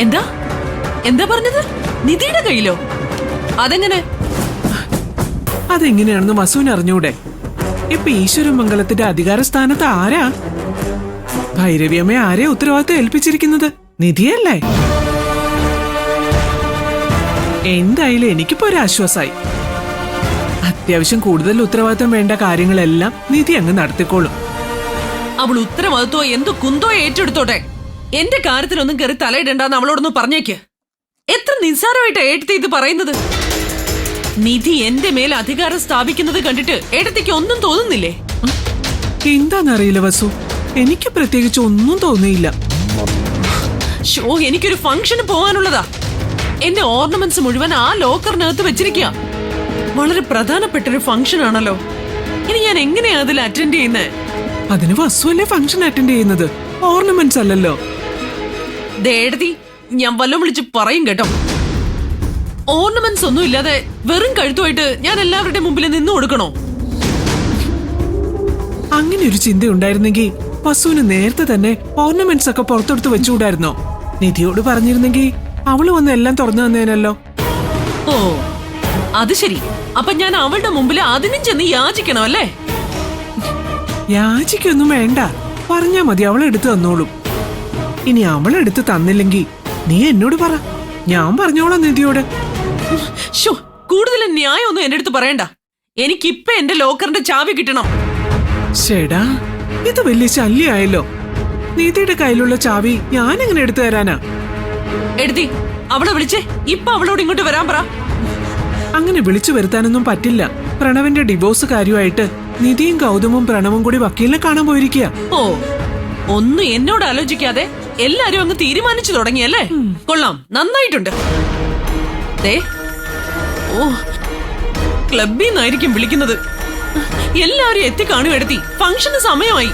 എന്താ എന്താ പറഞ്ഞത്? നിധിയുടെ കയ്യിലോ? അതെങ്ങനെ? അതെങ്ങനെയാണെന്ന് വസുവിന് അറിഞ്ഞൂടെ? ഇപ്പൊ ഈശ്വരമംഗലത്തിന്റെ അധികാര സ്ഥാനത്ത് ആരാ? ഭൈരവിയമ്മയെ ആരെയാ ഉത്തരവാദിത്തം ഏൽപ്പിച്ചിരിക്കുന്നത്? നിധിയല്ലേ? എന്തായാലും എനിക്കിപ്പോ ഒരു ആശ്വാസമായി. അത്യാവശ്യം കൂടുതൽ ഉത്തരവാദിത്തം വേണ്ട കാര്യങ്ങളെല്ലാം നിധി അങ്ങ് നടത്തിക്കോളും. അവൾ ഉത്തരവാദിത്തോ എന്തു കുന്തോ ഏറ്റെടുത്തോട്ടെ. എന്റെ കാര്യത്തിലൊന്നും കയറി തലയിടണ്ടെന്ന് അവളോടൊന്ന് പറഞ്ഞേക്ക്. എത്ര നിസ്സാരമായിട്ട് ഏട്ടത്തി ഇത് പറയുന്നത്. നിധി എന്റെ മേൽ അധികാരം സ്ഥാപിക്കുന്നത് കണ്ടിട്ട് ഏട്ടത്തിക്ക് ഒന്നും തോന്നുന്നില്ലേ? എന്താന്നറിയില്ല വസു, എനിക്ക് പ്രത്യേകിച്ച് ഒന്നും തോന്നിയില്ല. ഷോ, എനിക്കൊരു ഫംഗ്ഷന് പോകാനുള്ളതാ. എന്റെ ഓർണമെന്റ്സ് മുഴുവൻ ആ ലോക്കറിനകത്ത് വെച്ചിരിക്കുക. വളരെ പ്രധാനപ്പെട്ട ഒരു ഫംഗ്ഷൻ ആണല്ലോ. ഇനി ഞാൻ എങ്ങനെയാ അതിൽ അറ്റൻഡ് ചെയ്യുന്നത്? അതിന് വസു അല്ലേ ഫംഗ്ഷൻ അറ്റൻഡ് ചെയ്യുന്നത്, ഓർണമെന്റ്സ് അല്ലല്ലോ. ദേടതി, ഞാൻ വല്ലതും വിളിച്ച് പറയും കേട്ടോ. ഓർണമെന്റ്സ് ഒന്നും ഇല്ലാതെ വെറും കഴുത്തുമായിട്ട് ഞാൻ എല്ലാവരുടെ മുമ്പിൽ നിന്ന് കൊടുക്കണോ? അങ്ങനെ ഒരു ചിന്ത ഉണ്ടായിരുന്നെങ്കിൽ വസുവിന് നേരത്തെ തന്നെ ഓർണമെന്റ്സ് ഒക്കെ പുറത്തെടുത്ത് വെച്ചുകൂടായിരുന്നോ? നിധിയോട് പറഞ്ഞിരുന്നെങ്കിൽ അവള് വന്ന് എല്ലാം തുറന്നു തന്നേനല്ലോ. ഓ, അത് ശരി. അപ്പൊ ഞാൻ അവളുടെ മുമ്പിൽ അതിനും ചെന്ന് യാചിക്കണം അല്ലേ? യാചിക്കൊന്നും വേണ്ട, പറഞ്ഞാ മതി, അവളെടുത്ത് തന്നോളും. ഇനി അവളെടുത്ത് തന്നില്ലെങ്കിൽ നീ എന്നോട് പറ, ഞാൻ പറഞ്ഞോളാം നിധിയോട്. ഷോ, കൂടുതൽ ന്യായമൊന്നും എന്റെ അടുത്ത് പറയണ്ട. എനിക്കിപ്പൊ എന്റെ ലോക്കറിന്റെ ചാവി കിട്ടണം. ശേടാ, ഇത് വലിയ ശല്യായല്ലോ. നിധിയുടെ കയ്യിലുള്ള ചാവി ഞാൻ എങ്ങനെ എടുത്തു തരാനാ? എടുത്തി, അവളെ വിളിച്ചേ. ഇപ്പൊ അവളോട് ഇങ്ങോട്ട് വരാൻ പറ. അങ്ങനെ വിളിച്ചു വരുത്താനൊന്നും പറ്റില്ല. പ്രണവിന്റെ ഡിവോഴ്സ് കാര്യമായിട്ട് നിധിയും ഗൗതമും പ്രണവും കൂടി വക്കീലിനെ കാണാൻ പോയിരിക്കുക. ഓ, ഒന്നും എന്നോട് ആലോചിക്കാതെ എല്ലാരും അങ്ങ് തീരുമാനിച്ചു തുടങ്ങിയല്ലേ? കൊള്ളാം, നന്നായിട്ടുണ്ട്. ഓ, ക്ലബിൽ നിന്നായിരിക്കും വിളിക്കുന്നത്. എല്ലാരും എത്തിക്കാണും. എടുത്തി, ഫംഗ്ഷന് സമയമായി.